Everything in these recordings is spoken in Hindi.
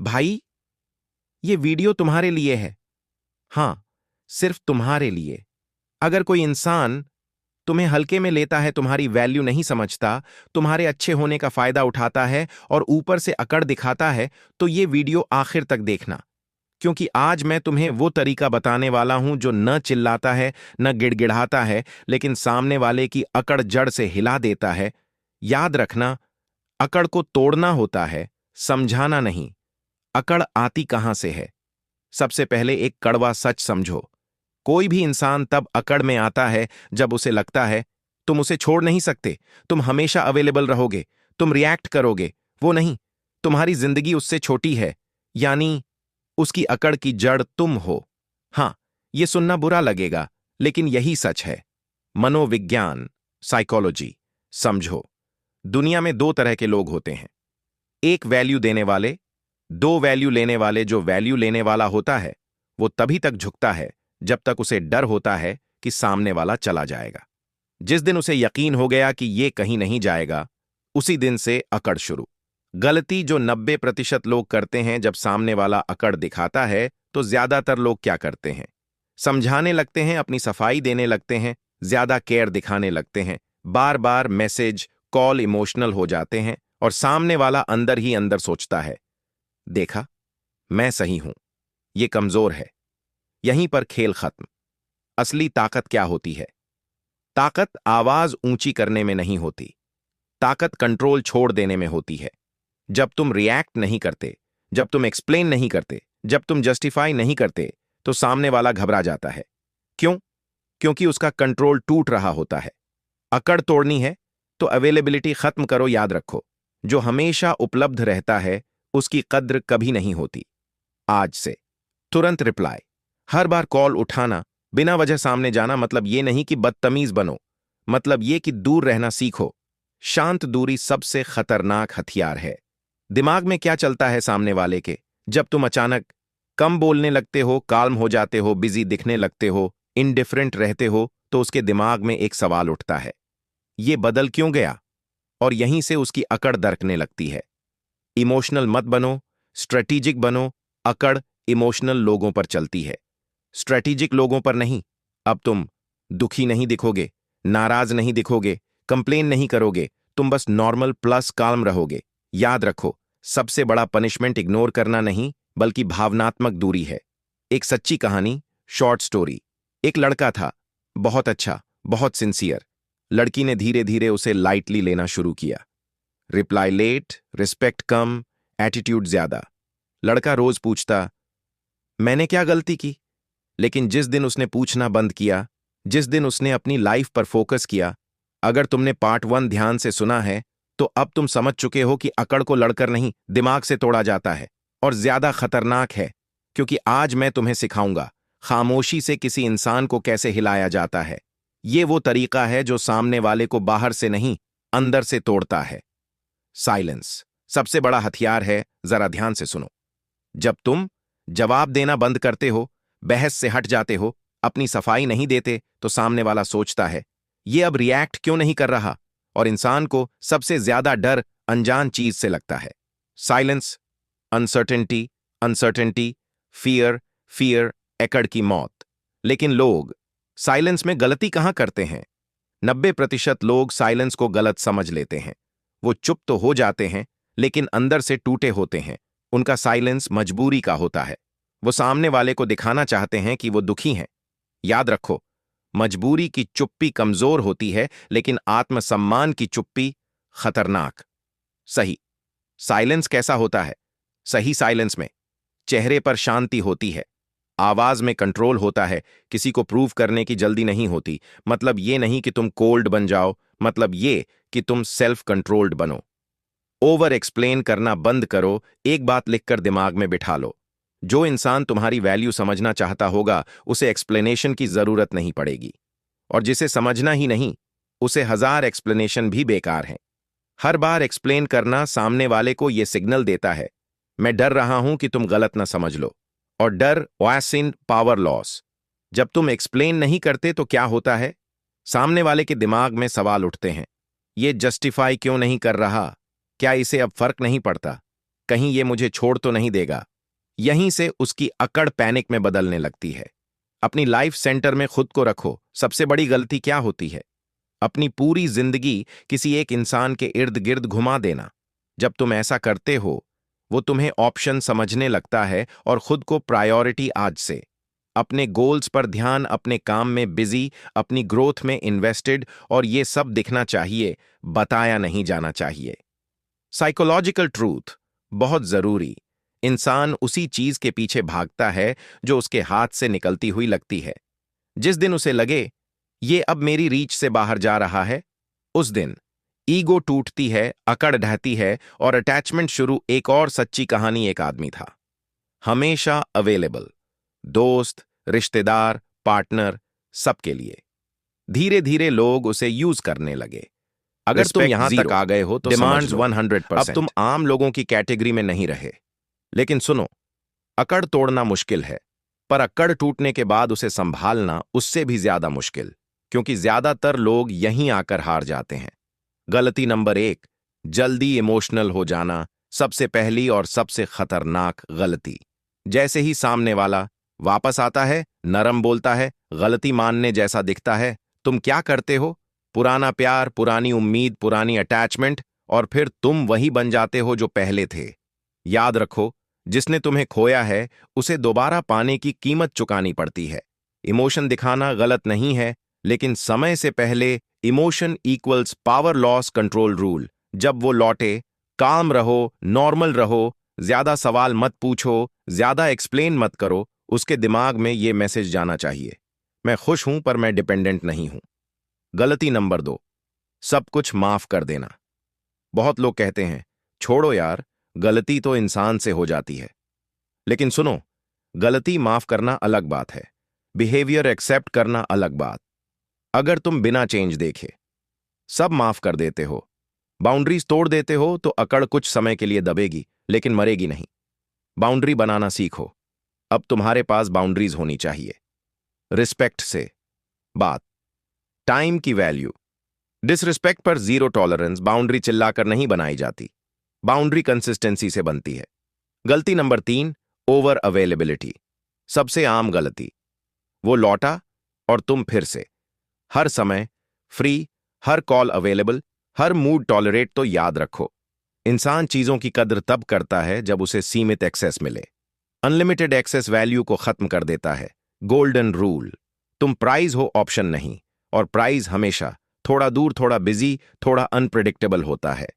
भाई, ये वीडियो तुम्हारे लिए है। हाँ, सिर्फ तुम्हारे लिए। अगर कोई इंसान तुम्हें हल्के में लेता है, तुम्हारी वैल्यू नहीं समझता, तुम्हारे अच्छे होने का फायदा उठाता है और ऊपर से अकड़ दिखाता है, तो ये वीडियो आखिर तक देखना, क्योंकि आज मैं तुम्हें वो तरीका बताने वाला हूं जो न चिल्लाता है, न गिड़गिड़ाता है, लेकिन सामने वाले की अकड़ जड़ से हिला देता है। याद रखना, अकड़ को तोड़ना होता है, समझाना नहीं। अकड़ आती कहां से है? सबसे पहले एक कड़वा सच समझो। कोई भी इंसान तब अकड़ में आता है जब उसे लगता है तुम उसे छोड़ नहीं सकते, तुम हमेशा अवेलेबल रहोगे, तुम रिएक्ट करोगे। वो नहीं, तुम्हारी जिंदगी उससे छोटी है, यानी उसकी अकड़ की जड़ तुम हो। हां, यह सुनना बुरा लगेगा, लेकिन यही सच है। मनोविज्ञान, साइकोलॉजी समझो। दुनिया में दो तरह के लोग होते हैं। एक वैल्यू देने वाले, दो वैल्यू लेने वाले। जो वैल्यू लेने वाला होता है वो तभी तक झुकता है जब तक उसे डर होता है कि सामने वाला चला जाएगा। जिस दिन उसे यकीन हो गया कि ये कहीं नहीं जाएगा, उसी दिन से अकड़ शुरू। गलती जो 90% लोग करते हैं, जब सामने वाला अकड़ दिखाता है तो ज्यादातर लोग क्या करते हैं? समझाने लगते हैं, अपनी सफाई देने लगते हैं, ज्यादा केयर दिखाने लगते हैं, बार बार मैसेज कॉल इमोशनल हो जाते हैं, और सामने वाला अंदर ही अंदर सोचता है, देखा, मैं सही हूं, ये कमजोर है। यहीं पर खेल खत्म। असली ताकत क्या होती है? ताकत आवाज ऊंची करने में नहीं होती, ताकत कंट्रोल छोड़ देने में होती है। जब तुम रिएक्ट नहीं करते, जब तुम एक्सप्लेन नहीं करते, जब तुम जस्टिफाई नहीं करते, तो सामने वाला घबरा जाता है। क्यों? क्योंकि उसका कंट्रोल टूट रहा होता है। अकड़ तोड़नी है तो अवेलेबिलिटी खत्म करो। याद रखो, जो हमेशा उपलब्ध रहता है उसकी कद्र कभी नहीं होती। आज से तुरंत रिप्लाई, हर बार कॉल उठाना, बिना वजह सामने जाना। मतलब ये नहीं कि बदतमीज बनो, मतलब ये कि दूर रहना सीखो। शांत दूरी सबसे खतरनाक हथियार है। दिमाग में क्या चलता है सामने वाले के? जब तुम अचानक कम बोलने लगते हो, काल्म हो जाते हो, बिजी दिखने लगते हो, इनडिफरेंट रहते हो, तो उसके दिमाग में एक सवाल उठता है, ये बदल क्यों गया? और यहीं से उसकी अकड़ दरकने लगती है। इमोशनल मत बनो, स्ट्रेटेजिक बनो। अकड़ इमोशनल लोगों पर चलती है, स्ट्रेटेजिक लोगों पर नहीं। अब तुम दुखी नहीं दिखोगे, नाराज नहीं दिखोगे, कंप्लेन नहीं करोगे, तुम बस नॉर्मल प्लस काल्म रहोगे। याद रखो, सबसे बड़ा पनिशमेंट इग्नोर करना नहीं, बल्कि भावनात्मक दूरी है। एक सच्ची कहानी, शॉर्ट स्टोरी। एक लड़का था, बहुत अच्छा, बहुत सिंसियर। लड़की ने धीरे धीरे उसे लाइटली लेना शुरू किया। रिप्लाई लेट, रिस्पेक्ट कम, एटीट्यूड ज्यादा। लड़का रोज पूछता, मैंने क्या गलती की? लेकिन जिस दिन उसने पूछना बंद किया, जिस दिन उसने अपनी लाइफ पर फोकस किया, अगर तुमने पार्ट 1 ध्यान से सुना है, तो अब तुम समझ चुके हो कि अकड़ को लड़कर नहीं, दिमाग से तोड़ा जाता है। और ज्यादा खतरनाक है, क्योंकि आज मैं तुम्हें सिखाऊंगा खामोशी से किसी इंसान को कैसे हिलाया जाता है। ये वो तरीका है जो सामने वाले को बाहर से नहीं, अंदर से तोड़ता है। साइलेंस सबसे बड़ा हथियार है। जरा ध्यान से सुनो। जब तुम जवाब देना बंद करते हो, बहस से हट जाते हो, अपनी सफाई नहीं देते, तो सामने वाला सोचता है, ये अब रिएक्ट क्यों नहीं कर रहा? और इंसान को सबसे ज्यादा डर अनजान चीज से लगता है। Silence, uncertainty, uncertainty, fear, fear, एकड़ की मौत। लेकिन लोग साइलेंस में गलती कहां करते हैं? 90% लोग साइलेंस को गलत समझ लेते हैं। वो चुप तो हो जाते हैं, लेकिन अंदर से टूटे होते हैं। उनका साइलेंस मजबूरी का होता है। वो सामने वाले को दिखाना चाहते हैं कि वो दुखी हैं। याद रखो, मजबूरी की चुप्पी कमजोर होती है, लेकिन आत्मसम्मान की चुप्पी खतरनाक। सही साइलेंस कैसा होता है? सही साइलेंस में चेहरे पर शांति होती है, आवाज में कंट्रोल होता है, किसी को प्रूव करने की जल्दी नहीं होती। मतलब ये नहीं कि तुम कोल्ड बन जाओ, मतलब ये कि तुम सेल्फ कंट्रोल्ड बनो। ओवर एक्सप्लेन करना बंद करो, एक बात लिखकर दिमाग में बिठा लो, जो इंसान तुम्हारी वैल्यू समझना चाहता होगा, उसे एक्सप्लेनेशन की जरूरत नहीं पड़ेगी। और जिसे समझना ही नहीं, उसे 1000 एक्सप्लेनेशन भी बेकार हैं। हर बार एक्सप्लेन करना सामने वाले को यह सिग्नल देता है, मैं डर रहा हूं कि तुम गलत ना समझ लो। और डर वासिन पावर लॉस। जब तुम एक्सप्लेन नहीं करते तो क्या होता है? सामने वाले के दिमाग में सवाल उठते हैं, ये जस्टिफाई क्यों नहीं कर रहा? क्या इसे अब फर्क नहीं पड़ता? कहीं ये मुझे छोड़ तो नहीं देगा। यहीं से उसकी अकड़ पैनिक में बदलने लगती है। अपनी लाइफ सेंटर में खुद को रखो। सबसे बड़ी गलती क्या होती है? अपनी पूरी जिंदगी किसी एक इंसान के इर्द गिर्द घुमा देना। जब तुम ऐसा करते हो, वो तुम्हें ऑप्शन समझने लगता है और खुद को प्रायोरिटी आज से। अपने गोल्स पर ध्यान, अपने काम में बिजी, अपनी ग्रोथ में इन्वेस्टेड, और ये सब दिखना चाहिए, बताया नहीं जाना चाहिए। साइकोलॉजिकल ट्रूथ बहुत जरूरी। इंसान उसी चीज के पीछे भागता है जो उसके हाथ से निकलती हुई लगती है। जिस दिन उसे लगे ये अब मेरी रीच से बाहर जा रहा है, उस दिन ईगो टूटती है, अकड़ ढहती है और अटैचमेंट शुरू। एक और सच्ची कहानी, एक आदमी था, हमेशा अवेलेबल, दोस्त, रिश्तेदार, पार्टनर, सबके लिए। धीरे धीरे लोग उसे यूज करने लगे। अगर तुम यहां तक आ गए हो तो डिमांड्स 100%। अब तुम आम लोगों की कैटेगरी में नहीं रहे। लेकिन सुनो, अकड़ तोड़ना मुश्किल है, पर अकड़ टूटने के बाद उसे संभालना उससे भी ज्यादा मुश्किल, क्योंकि ज्यादातर लोग यहीं आकर हार जाते हैं। गलती नंबर 1, जल्दी इमोशनल हो जाना। सबसे पहली और सबसे खतरनाक गलती। जैसे ही सामने वाला वापस आता है, नरम बोलता है, गलती मानने जैसा दिखता है, तुम क्या करते हो? पुराना प्यार, पुरानी उम्मीद, पुरानी अटैचमेंट, और फिर तुम वही बन जाते हो जो पहले थे। याद रखो, जिसने तुम्हें खोया है उसे दोबारा पाने की कीमत चुकानी पड़ती है। इमोशन दिखाना गलत नहीं है, लेकिन समय से पहले emotion equals power loss control rule. जब वो लौटे, काम रहो, नॉर्मल रहो, ज्यादा सवाल मत पूछो, ज्यादा एक्सप्लेन मत करो। उसके दिमाग में ये मैसेज जाना चाहिए, मैं खुश हूं पर मैं डिपेंडेंट नहीं हूं। गलती नंबर 2, सब कुछ माफ कर देना। बहुत लोग कहते हैं, छोड़ो यार, गलती तो इंसान से हो जाती है। लेकिन सुनो, गलती माफ करना अलग बात है, बिहेवियर एक्सेप्ट करना अलग बात। अगर तुम बिना चेंज देखे सब माफ कर देते हो, बाउंड्रीज तोड़ देते हो, तो अकड़ कुछ समय के लिए दबेगी, लेकिन मरेगी नहीं। बाउंड्री बनाना सीखो। अब तुम्हारे पास बाउंड्रीज होनी चाहिए। रिस्पेक्ट से बात, टाइम की वैल्यू, डिसरिस्पेक्ट पर जीरो टॉलरेंस। बाउंड्री चिल्लाकर नहीं बनाई जाती, बाउंड्री कंसिस्टेंसी से बनती है। गलती नंबर 3, ओवर अवेलेबिलिटी। सबसे आम गलती, वो लौटा और तुम फिर से हर समय फ्री, हर कॉल अवेलेबल, हर मूड टॉलरेट। तो याद रखो, इंसान चीजों की कद्र तब करता है जब उसे सीमित एक्सेस मिले। अनलिमिटेड एक्सेस वैल्यू को खत्म कर देता है। गोल्डन रूल, तुम प्राइज हो, ऑप्शन नहीं, और प्राइज हमेशा थोड़ा दूर, थोड़ा बिजी, थोड़ा अनप्रिडिक्टेबल होता है।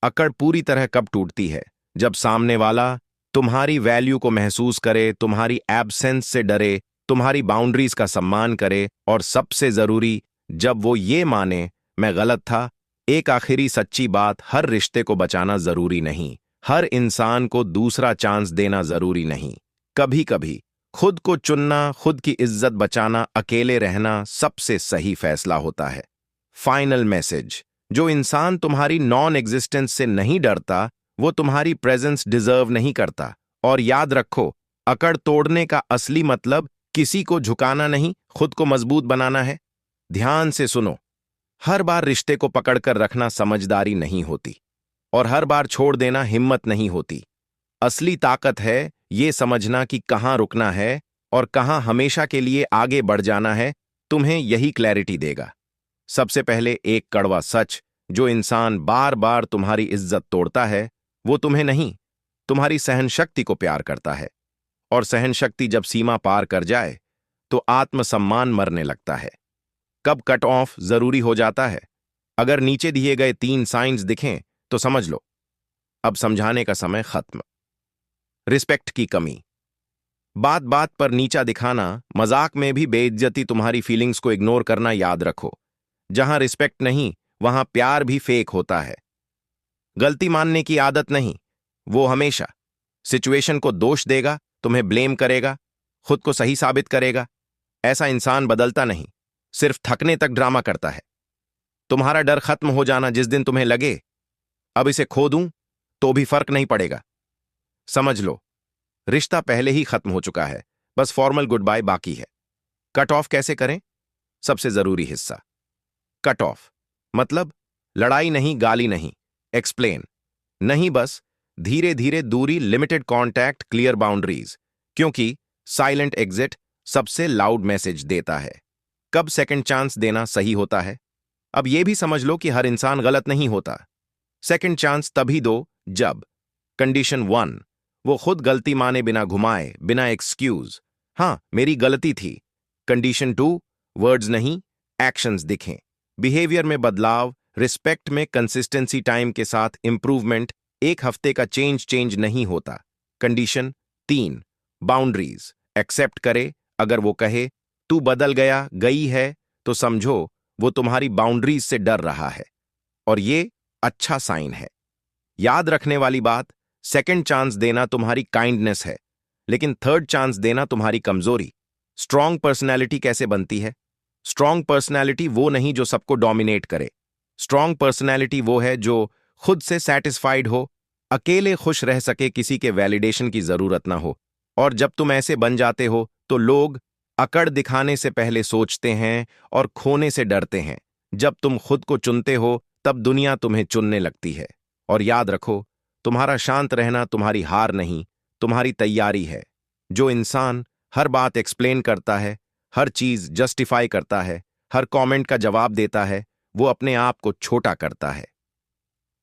अकड़ पूरी तरह कब टूटती है? जब सामने वाला तुम्हारी वैल्यू को महसूस करे, तुम्हारी एब्सेंस से डरे, तुम्हारी बाउंड्रीज का सम्मान करे, और सबसे जरूरी, जब वो ये माने मैं गलत था। एक आखिरी सच्ची बात, हर रिश्ते को बचाना जरूरी नहीं, हर इंसान को दूसरा चांस देना जरूरी नहीं। कभी कभी खुद को चुनना, खुद की इज्जत बचाना, अकेले रहना सबसे सही फैसला होता है। फाइनल मैसेज, जो इंसान तुम्हारी नॉन एग्जिस्टेंस से नहीं डरता, वो तुम्हारी प्रेजेंस डिजर्व नहीं करता। और याद रखो, अकड़ तोड़ने का असली मतलब किसी को झुकाना नहीं, खुद को मजबूत बनाना है। ध्यान से सुनो, हर बार रिश्ते को पकड़कर रखना समझदारी नहीं होती, और हर बार छोड़ देना हिम्मत नहीं होती। असली ताकत है ये समझना कि कहां रुकना है और कहां हमेशा के लिए आगे बढ़ जाना है। तुम्हें यही क्लैरिटी देगा। सबसे पहले एक कड़वा सच, जो इंसान बार बार तुम्हारी इज्जत तोड़ता है, वो तुम्हें नहीं, तुम्हारी सहनशक्ति को प्यार करता है। और सहनशक्ति जब सीमा पार कर जाए, तो आत्मसम्मान मरने लगता है। कब कट ऑफ जरूरी हो जाता है? अगर नीचे दिए गए 3 साइंस दिखें तो समझ लो, अब समझाने का समय खत्म। रिस्पेक्ट की कमी, बात बात पर नीचा दिखाना, मजाक में भी बेइज्जती, तुम्हारी फीलिंग्स को इग्नोर करना। याद रखो, जहां रिस्पेक्ट नहीं वहां प्यार भी फेक होता है। गलती मानने की आदत नहीं, वो हमेशा सिचुएशन को दोष देगा, तुम्हें ब्लेम करेगा, खुद को सही साबित करेगा। ऐसा इंसान बदलता नहीं, सिर्फ थकने तक ड्रामा करता है। तुम्हारा डर खत्म हो जाना जिस दिन तुम्हें लगे अब इसे खो दूं तो भी फर्क नहीं पड़ेगा। समझ लो, रिश्ता पहले ही खत्म हो चुका है, बस फॉर्मल गुड बाय बाकी है। कट ऑफ कैसे करें? सबसे जरूरी हिस्सा, कट ऑफ मतलब लड़ाई नहीं, गाली नहीं, एक्सप्लेन नहीं, बस धीरे धीरे दूरी, लिमिटेड कांटेक्ट, क्लियर बाउंड्रीज, क्योंकि साइलेंट एग्जिट सबसे लाउड मैसेज देता है। कब सेकंड चांस देना सही होता है? अब यह भी समझ लो कि हर इंसान गलत नहीं होता। सेकंड चांस तभी दो जब कंडीशन 1, वो खुद गलती माने बिना घुमाए, बिना एक्सक्यूज, हाँ मेरी गलती थी। कंडीशन 2, वर्ड्स नहीं एक्शंस दिखें, बिहेवियर में बदलाव, रिस्पेक्ट में कंसिस्टेंसी, टाइम के साथ इंप्रूवमेंट, एक हफ्ते का चेंज नहीं होता। कंडीशन 3, बाउंड्रीज, एक्सेप्ट करे। अगर वो कहे तू बदल गया, गई है, तो समझो वो तुम्हारी बाउंड्रीज से डर रहा है, और ये अच्छा साइन है। याद रखने वाली बात, सेकंड चांस देना तुम्हारी काइंडनेस है, लेकिन थर्ड चांस देना तुम्हारी कमजोरी। स्ट्रांग पर्सनैलिटी कैसे बनती है? स्ट्रांग पर्सनैलिटी वो नहीं जो सबको डोमिनेट करे। स्ट्रांग पर्सनैलिटी वो है जो खुद से सेटिस्फाइड हो, अकेले खुश रह सके, किसी के वैलिडेशन की जरूरत ना हो। और जब तुम ऐसे बन जाते हो तो लोग अकड़ दिखाने से पहले सोचते हैं और खोने से डरते हैं। जब तुम खुद को चुनते हो तब दुनिया तुम्हें चुनने लगती है। और याद रखो, तुम्हारा शांत रहना तुम्हारी हार नहीं, तुम्हारी तैयारी है। जो इंसान हर बात एक्सप्लेन करता है, हर चीज जस्टिफाई करता है, हर कमेंट का जवाब देता है, वो अपने आप को छोटा करता है।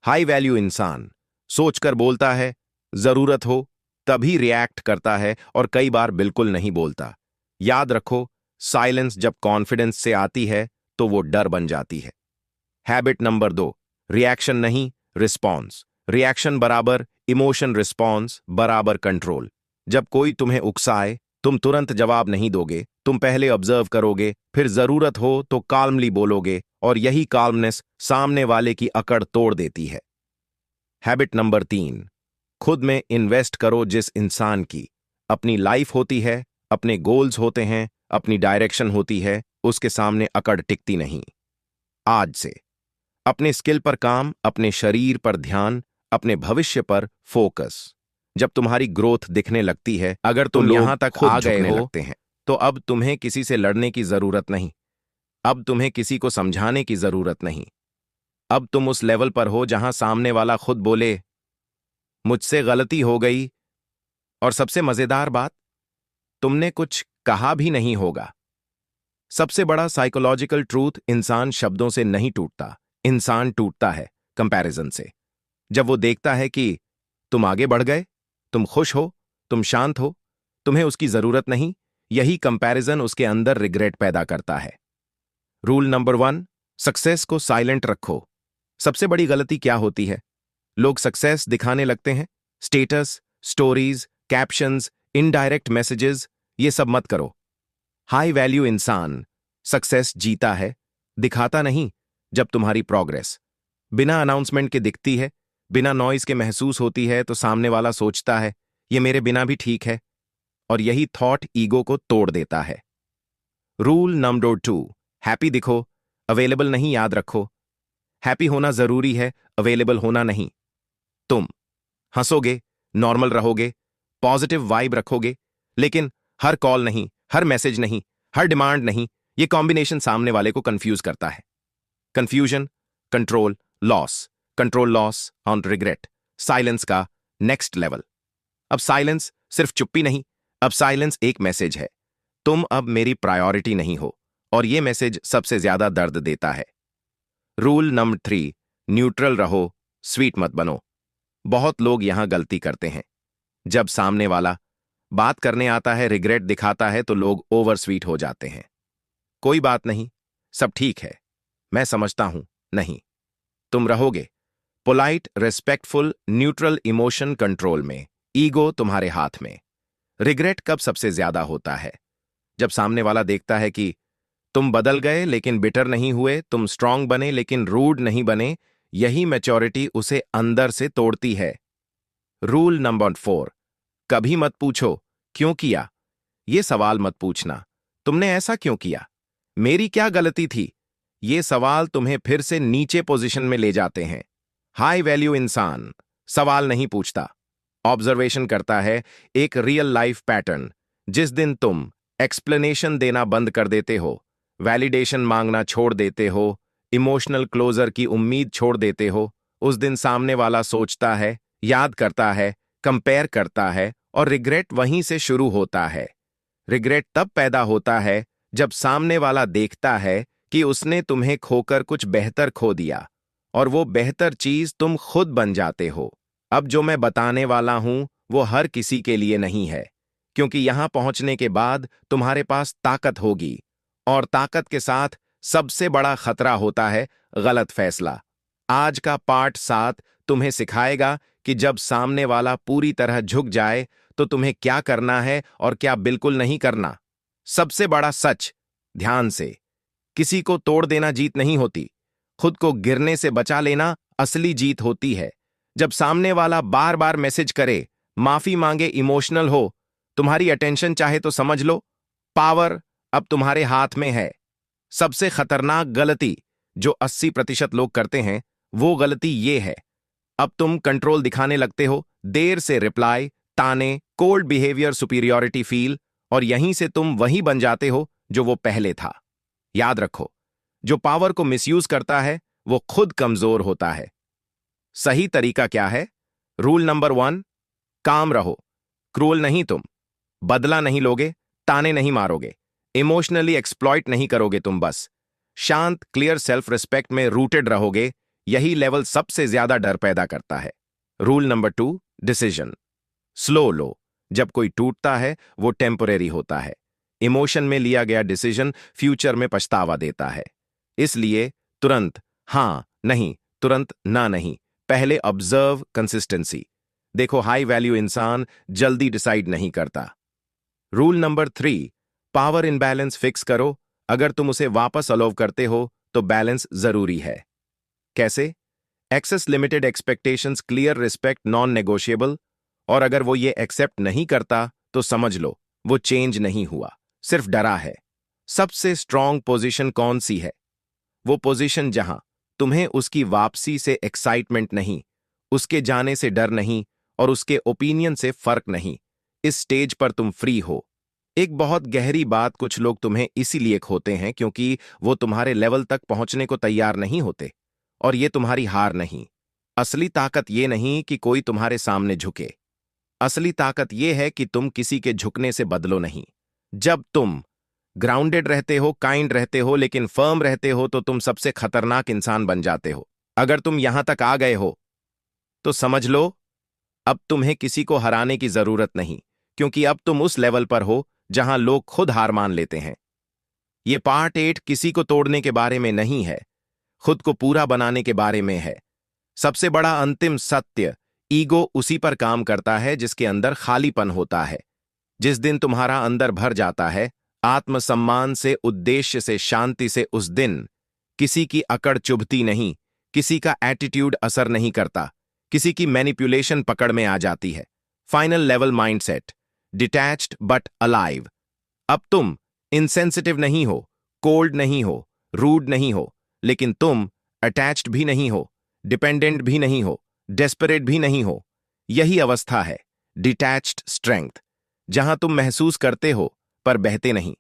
हाई वैल्यू इंसान सोचकर बोलता है, जरूरत हो तभी रिएक्ट करता है, और कई बार बिल्कुल नहीं बोलता। याद रखो, साइलेंस जब कॉन्फिडेंस से आती है तो वो डर बन जाती है। हैबिट नंबर 2, रिएक्शन नहीं रिस्पॉन्स। रिएक्शन बराबर इमोशन, रिस्पॉन्स बराबर कंट्रोल। जब कोई तुम्हें उकसाए, तुम तुरंत जवाब नहीं दोगे, तुम पहले ऑब्जर्व करोगे, फिर जरूरत हो तो काल्मली बोलोगे, और यही काल्मनेस सामने वाले की अकड़ तोड़ देती है। हैबिट नंबर 3, खुद में इन्वेस्ट करो। जिस इंसान की अपनी लाइफ होती है, अपने गोल्स होते हैं, अपनी डायरेक्शन होती है, उसके सामने अकड़ टिकती नहीं। आज से अपने स्किल पर काम, अपने शरीर पर ध्यान, अपने भविष्य पर फोकस। जब तुम्हारी ग्रोथ दिखने लगती है, अगर तुम यहां तक आ गए हो लगते हैं, तो अब तुम्हें किसी से लड़ने की जरूरत नहीं, अब तुम्हें किसी को समझाने की जरूरत नहीं। अब तुम उस लेवल पर हो जहां सामने वाला खुद बोले मुझसे गलती हो गई, और सबसे मजेदार बात, तुमने कुछ कहा भी नहीं होगा। सबसे बड़ा साइकोलॉजिकल ट्रूथ, इंसान शब्दों से नहीं टूटता, इंसान टूटता है कंपैरिजन से। जब वो देखता है कि तुम आगे बढ़ गए, तुम खुश हो, तुम शांत हो, तुम्हें उसकी जरूरत नहीं, यही कंपैरिजन उसके अंदर रिग्रेट पैदा करता है। रूल नंबर 1, सक्सेस को साइलेंट रखो। सबसे बड़ी गलती क्या होती है? लोग सक्सेस दिखाने लगते हैं, status, stories, captions, indirect messages, ये सब मत करो। हाई वैल्यू इंसान सक्सेस जीता है, दिखाता नहीं। जब तुम्हारी प्रोग्रेस बिना अनाउंसमेंट के दिखती है, बिना नॉइज के महसूस होती है, तो सामने वाला सोचता है ये मेरे बिना भी ठीक है, और यही थॉट ईगो को तोड़ देता है। रूल नंबर 2, हैप्पी दिखो, अवेलेबल नहीं। याद रखो, हैप्पी होना जरूरी है, अवेलेबल होना नहीं। तुम हंसोगे, नॉर्मल रहोगे, पॉजिटिव वाइब रखोगे, लेकिन हर कॉल नहीं, हर मैसेज नहीं, हर डिमांड नहीं। ये कॉम्बिनेशन सामने वाले को कंफ्यूज करता है। Confusion, control, loss, control loss on regret, silence का नेक्स्ट लेवल। अब साइलेंस सिर्फ चुप्पी नहीं, अब साइलेंस एक मैसेज है, तुम अब मेरी प्रायोरिटी नहीं हो, और ये मैसेज सबसे ज्यादा दर्द देता है। रूल नंबर 3, न्यूट्रल रहो, स्वीट मत बनो। बहुत लोग यहां गलती करते हैं। जब सामने वाला बात करने आता है, रिग्रेट दिखाता है, तो लोग ओवर स्वीट हो जाते हैं। कोई बात नहीं, सब ठीक है, मैं समझता हूं। नहीं, तुम रहोगे polite, respectful, neutral, emotion control में, ईगो तुम्हारे हाथ में। रिग्रेट कब सबसे ज्यादा होता है? जब सामने वाला देखता है कि तुम बदल गए लेकिन बिटर नहीं हुए, तुम स्ट्रांग बने लेकिन रूड नहीं बने। यही मैच्योरिटी उसे अंदर से तोड़ती है। रूल नंबर 4, कभी मत पूछो क्यों किया। ये सवाल मत पूछना, तुमने ऐसा क्यों किया, मेरी क्या गलती थी। ये सवाल तुम्हें फिर से नीचे पोजीशन में ले जाते हैं। हाई वैल्यू इंसान सवाल नहीं पूछता, ऑब्जर्वेशन करता है, एक रियल लाइफ पैटर्न। जिस दिन तुम एक्सप्लेनेशन देना बंद कर देते हो, वैलिडेशन मांगना छोड़ देते हो, इमोशनल क्लोजर की उम्मीद छोड़ देते हो, उस दिन सामने वाला सोचता है याद करता है, कंपेयर करता है और रिग्रेट वहीं से शुरू होता है। रिग्रेट तब पैदा होता है जब सामने वाला देखता है कि उसने तुम्हें खोकर कुछ बेहतर खो दिया और वो बेहतर चीज तुम खुद बन जाते हो। अब जो मैं बताने वाला हूं वो हर किसी के लिए नहीं है, क्योंकि यहां पहुंचने के बाद तुम्हारे पास ताकत होगी और ताकत के साथ सबसे बड़ा खतरा होता है गलत फैसला। आज का पार्ट 7 तुम्हें सिखाएगा कि जब सामने वाला पूरी तरह झुक जाए तो तुम्हें क्या करना है और क्या बिल्कुल नहीं करना। सबसे बड़ा सच, ध्यान से, किसी को तोड़ देना जीत नहीं होती, खुद को गिरने से बचा लेना असली जीत होती है। जब सामने वाला बार बार मैसेज करे, माफी मांगे, इमोशनल हो, तुम्हारी अटेंशन चाहे तो समझ लो पावर अब तुम्हारे हाथ में है। सबसे खतरनाक गलती जो 80% लोग करते हैं वो गलती ये है, अब तुम कंट्रोल दिखाने लगते हो, देर से रिप्लाई, ताने, कोल्ड बिहेवियर, सुपीरियॉरिटी फील, और यहीं से तुम वही बन जाते हो जो वो पहले था। याद रखो, जो पावर को मिसयूज करता है वो खुद कमजोर होता है। सही तरीका क्या है? रूल नंबर 1, काम रहो। क्रूअल नहीं तुम, बदला नहीं लोगे, ताने नहीं मारोगे, इमोशनली एक्सप्लॉइट नहीं करोगे तुम, बस शांत, क्लियर सेल्फ रिस्पेक्ट में रूटेड रहोगे। यही लेवल सबसे ज्यादा डर पैदा करता है। रूल नंबर 2, डिसीजन स्लो लो। जब कोई टूटता है वो टेम्परेरी होता है। इमोशन में लिया गया डिसीजन फ्यूचर में पछतावा देता है। इसलिए तुरंत हां नहीं, तुरंत ना नहीं, पहले ऑब्जर्व, कंसिस्टेंसी देखो। हाई वैल्यू इंसान जल्दी डिसाइड नहीं करता। Rule number 3, power imbalance fix करो। अगर तुम उसे वापस अलाउ करते हो तो बैलेंस जरूरी है। कैसे? Access, limited expectations, clear respect, non negotiable. और अगर वो ये एक्सेप्ट नहीं करता तो समझ लो वो चेंज नहीं हुआ, सिर्फ डरा है। सबसे स्ट्रांग पोजीशन कौन सी है? वो पोजीशन जहां तुम्हें उसकी वापसी से एक्साइटमेंट नहीं, उसके जाने से डर नहीं और उसके ओपिनियन से फर्क नहीं। इस स्टेज पर तुम फ्री हो। एक बहुत गहरी बात, कुछ लोग तुम्हें इसीलिए खोते हैं क्योंकि वो तुम्हारे लेवल तक पहुंचने को तैयार नहीं होते। और ये तुम्हारी हार नहीं। असली ताकत ये नहीं कि कोई तुम्हारे सामने झुके। असली ताकत ये है कि तुम किसी के झुकने से बदलो नहीं। जब तुम ग्राउंडेड रहते हो, काइंड रहते हो, लेकिन फर्म रहते हो तो तुम सबसे खतरनाक इंसान बन जाते हो। अगर तुम यहां तक आ गए हो तो समझ लो अब तुम्हें किसी को हराने की जरूरत नहीं, क्योंकि अब तुम उस लेवल पर हो जहां लोग खुद हार मान लेते हैं। ये पार्ट 8 किसी को तोड़ने के बारे में नहीं है, खुद को पूरा बनाने के बारे में है। सबसे बड़ा अंतिम सत्य, ईगो उसी पर काम करता है जिसके अंदर खालीपन होता है। जिस दिन तुम्हारा अंदर भर जाता है, आत्मसम्मान से, उद्देश्य से, शांति से, उस दिन किसी की अकड़ चुभती नहीं, किसी का एटीट्यूड असर नहीं करता, किसी की मैनिपुलेशन पकड़ में आ जाती है। Final level mindset, detached but alive. अब तुम इनसेंसिटिव नहीं हो, कोल्ड नहीं हो, रूड नहीं हो, लेकिन तुम अटैच्ड भी नहीं हो, डिपेंडेंट भी नहीं हो, डेस्परेट भी नहीं हो। यही अवस्था है डिटैच्ड स्ट्रेंथ, जहां तुम महसूस करते हो पर बहते नहीं।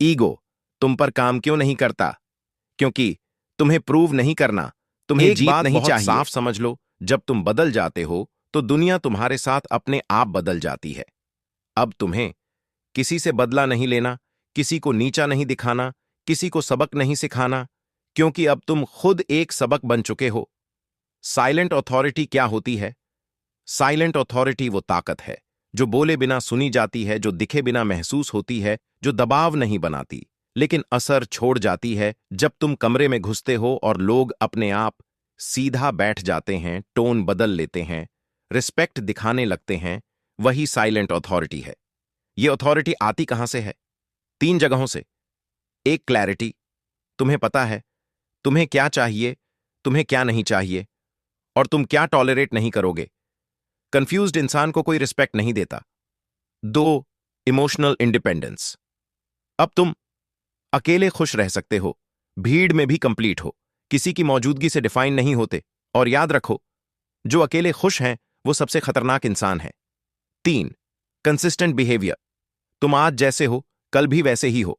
ईगो तुम पर काम क्यों नहीं करता? क्योंकि तुम्हें प्रूव नहीं करना, तुम्हें जीत नहीं चाहिए। साफ समझ लो, जब तुम बदल जाते हो तो दुनिया तुम्हारे साथ अपने आप बदल जाती है। अब तुम्हें किसी से बदला नहीं लेना, किसी को नीचा नहीं दिखाना, किसी को सबक नहीं सिखाना, क्योंकि अब तुम खुद एक सबक बन चुके हो। साइलेंट अथॉरिटी क्या होती है? साइलेंट अथॉरिटी वो ताकत है जो बोले बिना सुनी जाती है, जो दिखे बिना महसूस होती है, जो दबाव नहीं बनाती लेकिन असर छोड़ जाती है। जब तुम कमरे में घुसते हो और लोग अपने आप सीधा बैठ जाते हैं, टोन बदल लेते हैं, रिस्पेक्ट दिखाने लगते हैं, वही साइलेंट अथॉरिटी है। ये अथॉरिटी आती कहां से है? 3 जगहों से। एक, क्लैरिटी, तुम्हें पता है तुम्हें क्या चाहिए, तुम्हें क्या नहीं चाहिए और तुम क्या टॉलरेट नहीं करोगे। कंफ्यूज्ड इंसान को कोई रिस्पेक्ट नहीं देता। 2, इमोशनल इंडिपेंडेंस। अब तुम अकेले खुश रह सकते हो, भीड़ में भी कंप्लीट हो, किसी की मौजूदगी से डिफाइन नहीं होते। और याद रखो, जो अकेले खुश हैं वो सबसे खतरनाक इंसान है। 3, कंसिस्टेंट बिहेवियर। तुम आज जैसे हो कल भी वैसे ही हो,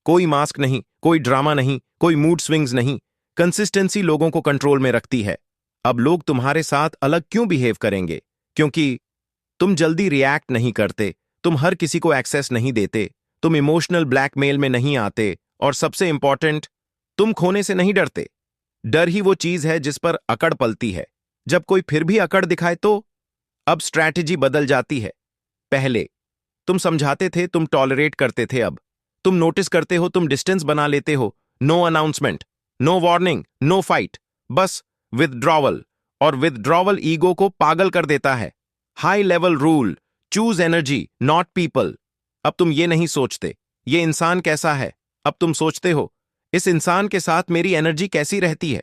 कोई मास्क नहीं, कोई ड्रामा नहीं, कोई मूड स्विंग्स नहीं। कंसिस्टेंसी लोगों को कंट्रोल में रखती है। अब लोग तुम्हारे साथ अलग क्यों बिहेव करेंगे? क्योंकि तुम जल्दी रिएक्ट नहीं करते, तुम हर किसी को एक्सेस नहीं देते, तुम इमोशनल ब्लैकमेल में नहीं आते, और सबसे इंपॉर्टेंट, तुम खोने से नहीं डरते। डर ही वो चीज है जिस पर अकड़ पलती है। जब कोई फिर भी अकड़ दिखाए तो अब स्ट्रैटेजी बदल जाती है। पहले तुम समझाते थे, तुम टॉलरेट करते थे, अब तुम नोटिस करते हो, तुम डिस्टेंस बना लेते हो। No announcement, no warning, no fight, बस विथड्रॉवल। और विथड्रॉवल ईगो को पागल कर देता है। High level rule, choose energy not people. अब तुम ये नहीं सोचते ये इंसान कैसा है, अब तुम सोचते हो इस इंसान के साथ मेरी एनर्जी कैसी रहती है।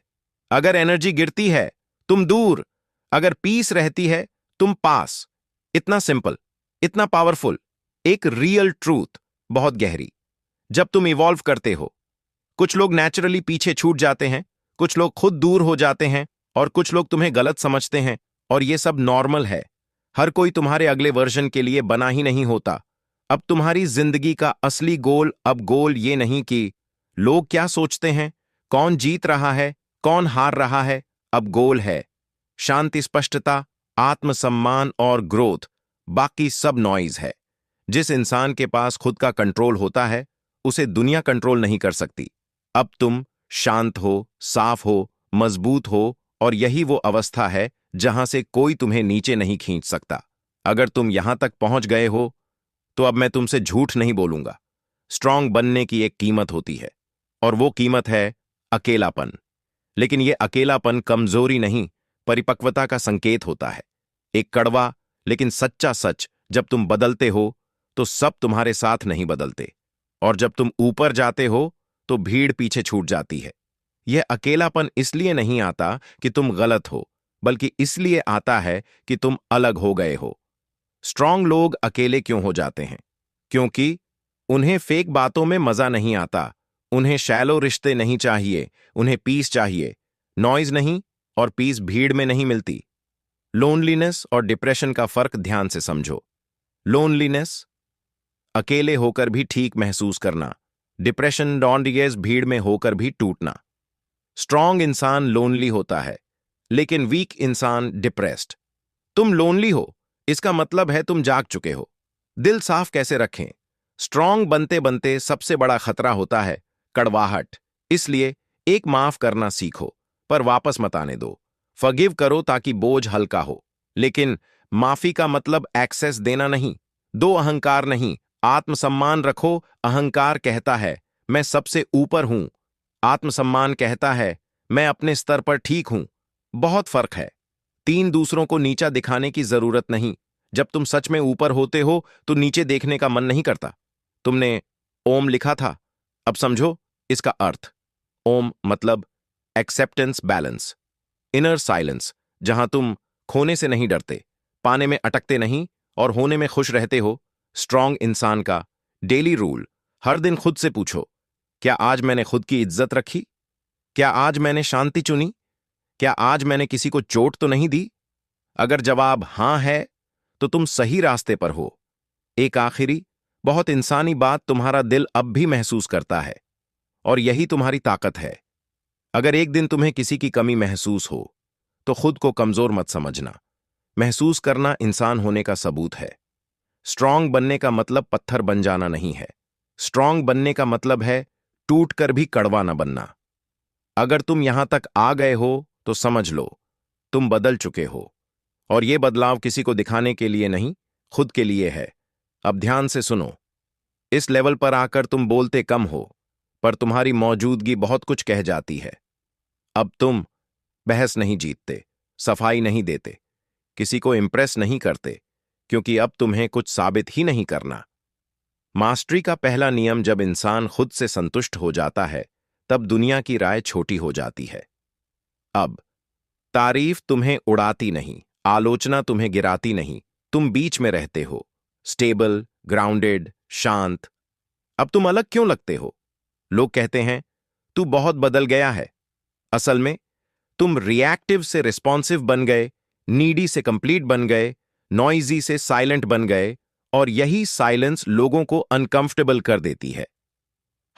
अगर एनर्जी गिरती है तुम दूर, अगर पीस रहती है तुम पास। इतना सिंपल, इतना पावरफुल, एक रियल ट्रूथ, बहुत गहरी। जब तुम इवॉल्व करते हो, कुछ लोग नेचुरली पीछे छूट जाते हैं, कुछ लोग खुद दूर हो जाते हैं, और कुछ लोग तुम्हें गलत समझते हैं, और ये सब नॉर्मल है। हर कोई तुम्हारे अगले वर्जन के लिए बना ही नहीं होता। अब तुम्हारी जिंदगी का असली गोल, अब गोल ये नहीं कि लोग क्या सोचते हैं, कौन जीत रहा है, कौन हार रहा है। अब गोल है शांति, स्पष्टता, आत्मसम्मान और ग्रोथ। बाकी सब नॉइज है। जिस इंसान के पास खुद का कंट्रोल होता है उसे दुनिया कंट्रोल नहीं कर सकती। अब तुम शांत हो, साफ हो, मजबूत हो, और यही वो अवस्था है जहां से कोई तुम्हें नीचे नहीं खींच सकता। अगर तुम यहां तक पहुंच गए हो तो अब मैं तुमसे झूठ नहीं बोलूंगा। स्ट्रांग बनने की एक कीमत होती है, और वो कीमत है अकेलापन। लेकिन ये अकेलापन कमजोरी नहीं, परिपक्वता का संकेत होता है। एक कड़वा लेकिन सच्चा सच, जब तुम बदलते हो तो सब तुम्हारे साथ नहीं बदलते, और जब तुम ऊपर जाते हो तो भीड़ पीछे छूट जाती है। यह अकेलापन इसलिए नहीं आता कि तुम गलत हो, बल्कि इसलिए आता है कि तुम अलग हो गए हो। स्ट्रांग लोग अकेले क्यों हो जाते हैं? क्योंकि उन्हें फेक बातों में मजा नहीं आता, उन्हें शैलो रिश्ते नहीं चाहिए, उन्हें पीस चाहिए। नॉइज नहीं, और पीस भीड़ में नहीं मिलती। लोनलीनेस और डिप्रेशन का फर्क ध्यान से समझो। लोनलीनेस, अकेले होकर भी ठीक महसूस करना। डिप्रेशन, लॉन्लीनेस, भीड़ में होकर भी टूटना। स्ट्रांग इंसान लोनली होता है, लेकिन वीक इंसान डिप्रेस्ड। तुम लोनली हो, इसका मतलब है तुम जाग चुके हो। दिल साफ कैसे रखें? स्ट्रांग बनते बनते सबसे बड़ा खतरा होता है कड़वाहट। इसलिए एक माफ करना सीखो, पर वापस मत आने दो। फॉरगिव करो ताकि बोझ हल्का हो, लेकिन माफी का मतलब एक्सेस देना नहीं। दो अहंकार नहीं, आत्मसम्मान रखो। अहंकार कहता है मैं सबसे ऊपर हूं, आत्मसम्मान कहता है मैं अपने स्तर पर ठीक हूं। बहुत फर्क है। तीन, दूसरों को नीचा दिखाने की जरूरत नहीं। जब तुम सच में ऊपर होते हो तो नीचे देखने का मन नहीं करता। तुमने ओम लिखा था, अब समझो इसका अर्थ। ओम मतलब एक्सेप्टेंस, बैलेंस, इनर साइलेंस, जहां तुम खोने से नहीं डरते, पाने में अटकते नहीं, और होने में खुश रहते हो। स्ट्रांग इंसान का डेली रूल, हर दिन खुद से पूछो, क्या आज मैंने खुद की इज्जत रखी? क्या आज मैंने शांति चुनी? क्या आज मैंने किसी को चोट तो नहीं दी? अगर जवाब हां है तो तुम सही रास्ते पर हो। एक आखिरी, बहुत इंसानी बात तुम्हारा दिल अब भी महसूस करता है, और यही तुम्हारी ताकत है। अगर एक दिन तुम्हें किसी की कमी महसूस हो तो खुद को कमजोर मत समझना। महसूस करना इंसान होने का सबूत है। स्ट्रांग बनने का मतलब पत्थर बन जाना नहीं है। स्ट्रांग बनने का मतलब है टूट कर भी कड़वा न बनना। अगर तुम यहां तक आ गए हो तो समझ लो तुम बदल चुके हो, और यह बदलाव किसी को दिखाने के लिए नहीं, खुद के लिए है। अब ध्यान से सुनो। इस लेवल पर आकर तुम बोलते कम हो, पर तुम्हारी मौजूदगी बहुत कुछ कह जाती है। अब तुम बहस नहीं जीतते, सफाई नहीं देते, किसी को इंप्रेस नहीं करते, क्योंकि अब तुम्हें कुछ साबित ही नहीं करना। मास्टरी का पहला नियम, जब इंसान खुद से संतुष्ट हो जाता है तब दुनिया की राय छोटी हो जाती है। अब तारीफ तुम्हें उड़ाती नहीं, आलोचना तुम्हें गिराती नहीं, तुम बीच में रहते हो, स्टेबल, ग्राउंडेड, शांत। अब तुम अलग क्यों लगते हो? लोग कहते हैं तू बहुत बदल गया है। असल में तुम रिएक्टिव से रिस्पॉन्सिव बन गए, नीडी से कंप्लीट बन गए, नॉइजी से साइलेंट बन गए, और यही साइलेंस लोगों को अनकंफर्टेबल कर देती है।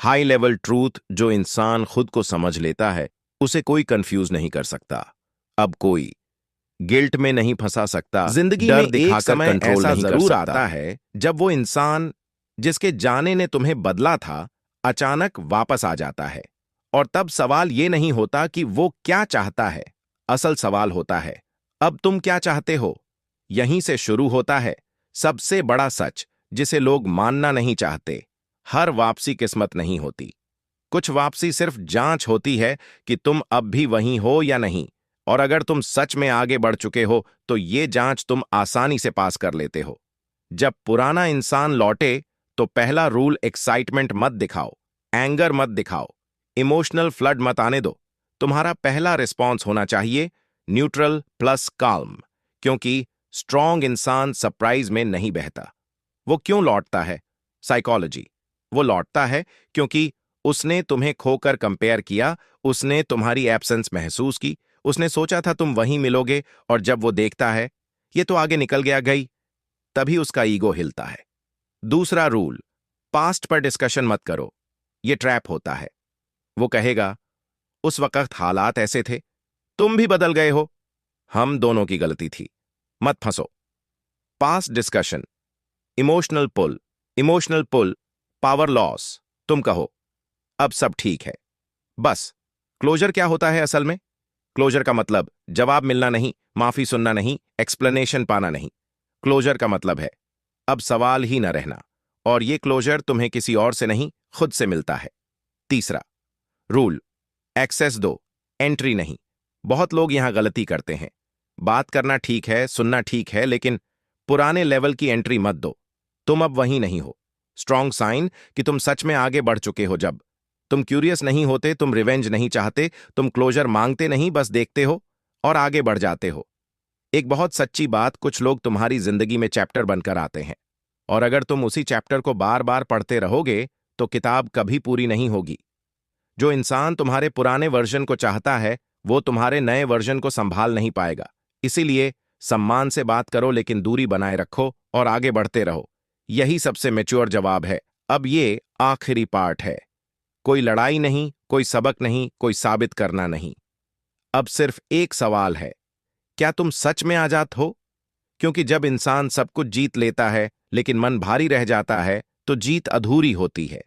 हाई लेवल ट्रूथ, जो इंसान खुद को समझ लेता है उसे कोई कंफ्यूज नहीं कर सकता। अब कोई गिल्ट में नहीं फंसा सकता। जिंदगी में एक समय ऐसा जरूर आता है जब वो इंसान जिसके जाने ने तुम्हें बदला था अचानक वापस आ जाता है, और तब सवाल ये नहीं होता कि वो क्या चाहता है, असल सवाल होता है अब तुम क्या चाहते हो। यहीं से शुरू होता है सबसे बड़ा सच जिसे लोग मानना नहीं चाहते। हर वापसी किस्मत नहीं होती, कुछ वापसी सिर्फ जांच होती है कि तुम अब भी वहीं हो या नहीं। और अगर तुम सच में आगे बढ़ चुके हो तो ये जांच तुम आसानी से पास कर लेते हो। जब पुराना इंसान लौटे तो पहला रूल एक्साइटमेंट मत दिखाओ, एंगर मत दिखाओ, इमोशनल फ्लड मत आने दो। तुम्हारा पहला रिस्पॉन्स होना चाहिए न्यूट्रल प्लस काल्म, क्योंकि स्ट्रांग इंसान सरप्राइज में नहीं बहता। वो क्यों लौटता है? साइकोलॉजी। वो लौटता है क्योंकि उसने तुम्हें खोकर कंपेयर किया, उसने तुम्हारी एब्सेंस महसूस की, उसने सोचा था तुम वहीं मिलोगे, और जब वो देखता है ये तो आगे निकल गया गई, तभी उसका ईगो हिलता है। दूसरा रूल, पास्ट पर डिस्कशन मत करो। ये ट्रैप होता है। वो कहेगा उस वक्त हालात ऐसे थे, तुम भी बदल गए हो, हम दोनों की गलती थी। मत फंसो। पास्ट डिस्कशन, इमोशनल पुल, पावर लॉस। तुम कहो अब सब ठीक है, बस। क्लोजर क्या होता है असल में? क्लोजर का मतलब जवाब मिलना नहीं, माफी सुनना नहीं, एक्सप्लेनेशन पाना नहीं। क्लोजर का मतलब है अब सवाल ही न रहना, और ये क्लोजर तुम्हें किसी और से नहीं, खुद से मिलता है। तीसरा रूल, एक्सेस दो, एंट्री नहीं। बहुत लोग यहां गलती करते हैं। बात करना ठीक है, सुनना ठीक है, लेकिन पुराने लेवल की एंट्री मत दो। तुम अब वहीं नहीं हो। स्ट्रॉन्ग साइन कि तुम सच में आगे बढ़ चुके हो जब तुम क्यूरियस नहीं होते, तुम रिवेंज नहीं चाहते, तुम क्लोजर मांगते नहीं, बस देखते हो और आगे बढ़ जाते हो। एक बहुत सच्ची बात, कुछ लोग तुम्हारी जिंदगी में चैप्टर बनकर आते हैं, और अगर तुम उसी चैप्टर को बार बार पढ़ते रहोगे तो किताब कभी पूरी नहीं होगी। जो इंसान तुम्हारे पुराने वर्जन को चाहता है वो तुम्हारे नए वर्जन को संभाल नहीं पाएगा। इसीलिए सम्मान से बात करो, लेकिन दूरी बनाए रखो और आगे बढ़ते रहो। यही सबसे मैच्योर जवाब है। अब ये आखिरी पार्ट है। कोई लड़ाई नहीं, कोई सबक नहीं, कोई साबित करना नहीं। अब सिर्फ एक सवाल है, क्या तुम सच में आजाद हो? क्योंकि जब इंसान सब कुछ जीत लेता है लेकिन मन भारी रह जाता है तो जीत अधूरी होती है।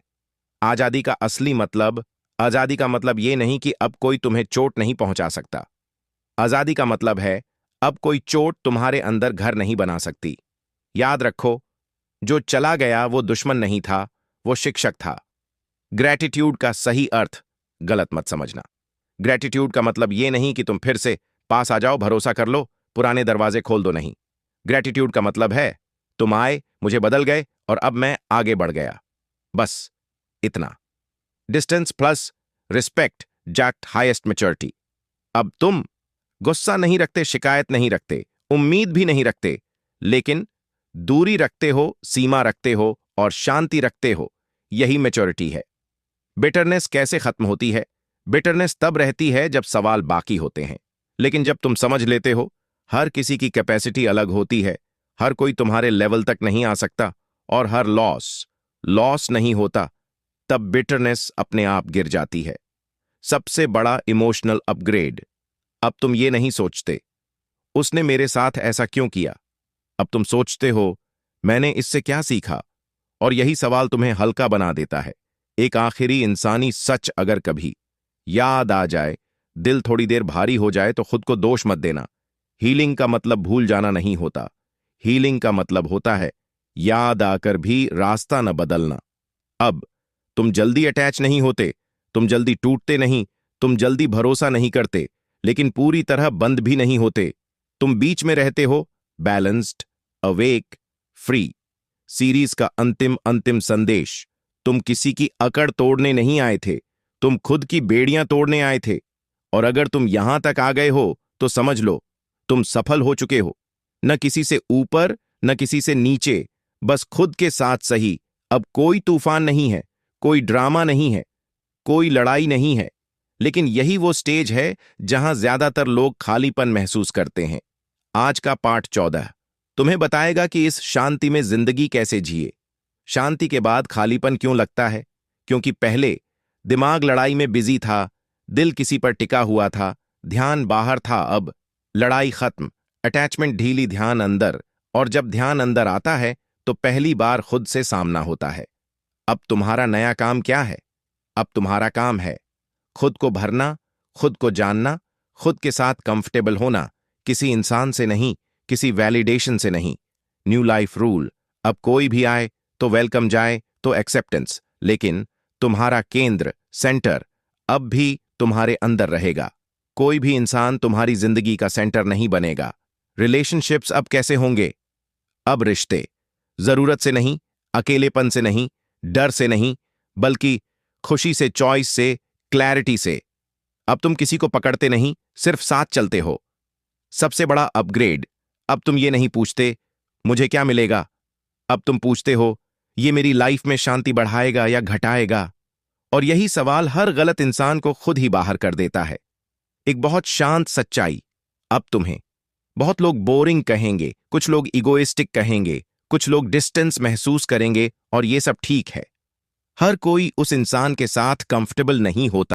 आजादी का मतलब ये नहीं कि अब कोई तुम्हें चोट नहीं पहुंचा सकता। आजादी का मतलब है अब कोई चोट तुम्हारे अंदर घर नहीं बना सकती। याद रखो, जो चला गया वो दुश्मन नहीं था, वो शिक्षक था। ग्रैटिट्यूड का सही अर्थ गलत मत समझना। ग्रैटिट्यूड का मतलब ये नहीं कि तुम फिर से पास आ जाओ, भरोसा कर लो, पुराने दरवाजे खोल दो, नहीं। ग्रैटिट्यूड का मतलब है तुम आए, मुझे बदल गए, और अब मैं आगे बढ़ गया, बस इतना। Distance plus respect jacked highest maturity. अब तुम गुस्सा नहीं रखते, शिकायत नहीं रखते, उम्मीद भी नहीं रखते, लेकिन दूरी रखते हो, सीमा रखते हो और शांति रखते हो। यही मैच्योरिटी है। बिटरनेस कैसे खत्म होती है? बिटरनेस तब रहती है जब सवाल बाकी होते हैं, लेकिन जब तुम समझ लेते हो हर किसी की कैपेसिटी अलग होती है, हर कोई तुम्हारे लेवल तक नहीं आ सकता, और हर लॉस नहीं होता, तब बिटरनेस अपने आप गिर जाती है। सबसे बड़ा इमोशनल अपग्रेड। अब तुम ये नहीं सोचते उसने मेरे साथ ऐसा क्यों किया, अब तुम सोचते हो मैंने इससे क्या सीखा। और यही सवाल तुम्हें हल्का बना देता है। एक आखिरी इंसानी सच अगर कभी याद आ जाए, दिल थोड़ी देर भारी हो जाए, तो खुद को दोष मत देना। हीलिंग का मतलब भूल जाना नहीं होता। हीलिंग का मतलब होता है याद आकर भी रास्ता न बदलना। अब तुम जल्दी अटैच नहीं होते, तुम जल्दी टूटते नहीं, तुम जल्दी भरोसा नहीं करते, लेकिन पूरी तरह बंद भी नहीं होते। तुम बीच में रहते हो, बैलेंस्ड, अवेक, फ्री। सीरीज का अंतिम संदेश, तुम किसी की अकड़ तोड़ने नहीं आए थे, तुम खुद की बेड़ियां तोड़ने आए थे। और अगर तुम यहां तक आ गए हो तो समझ लो तुम सफल हो चुके हो। न किसी से ऊपर, न किसी से नीचे, बस खुद के साथ सही। अब कोई तूफान नहीं है, कोई ड्रामा नहीं है, कोई लड़ाई नहीं है, लेकिन यही वो स्टेज है जहां ज्यादातर लोग खालीपन महसूस करते हैं। आज का पार्ट 14 तुम्हें बताएगा कि इस शांति में जिंदगी कैसे जिए। शांति के बाद खालीपन क्यों लगता है? क्योंकि पहले दिमाग लड़ाई में बिजी था, दिल किसी पर टिका हुआ था, ध्यान बाहर था। अब लड़ाई खत्म, अटैचमेंट ढीली, ध्यान अंदर। और जब ध्यान अंदर आता है तो पहली बार खुद से सामना होता है। अब तुम्हारा नया काम क्या है? अब तुम्हारा काम है खुद को भरना, खुद को जानना, खुद के साथ कंफर्टेबल होना, किसी इंसान से नहीं, किसी वैलिडेशन से नहीं। न्यू लाइफ रूल, अब कोई भी आए तो वेलकम, जाए तो एक्सेप्टेंस, लेकिन तुम्हारा केंद्र, सेंटर अब भी तुम्हारे अंदर रहेगा। कोई भी इंसान तुम्हारी जिंदगी का सेंटर नहीं बनेगा। रिलेशनशिप्स अब कैसे होंगे? अब रिश्ते जरूरत से नहीं, अकेलेपन से नहीं, डर से नहीं, बल्कि खुशी से, चॉइस से, क्लैरिटी से। अब तुम किसी को पकड़ते नहीं, सिर्फ साथ चलते हो। सबसे बड़ा अपग्रेड, अब तुम ये नहीं पूछते मुझे क्या मिलेगा, अब तुम पूछते हो ये मेरी लाइफ में शांति बढ़ाएगा या घटाएगा। और यही सवाल हर गलत इंसान को खुद ही बाहर कर देता है। एक बहुत शांत सच्चाई, अब तुम्हें बहुत लोग बोरिंग कहेंगे, कुछ लोग इगोइस्टिक कहेंगे, कुछ लोग डिस्टेंस महसूस करेंगे, और ये सब ठीक है। हर कोई उस इंसान के साथ कंफर्टेबल नहीं होता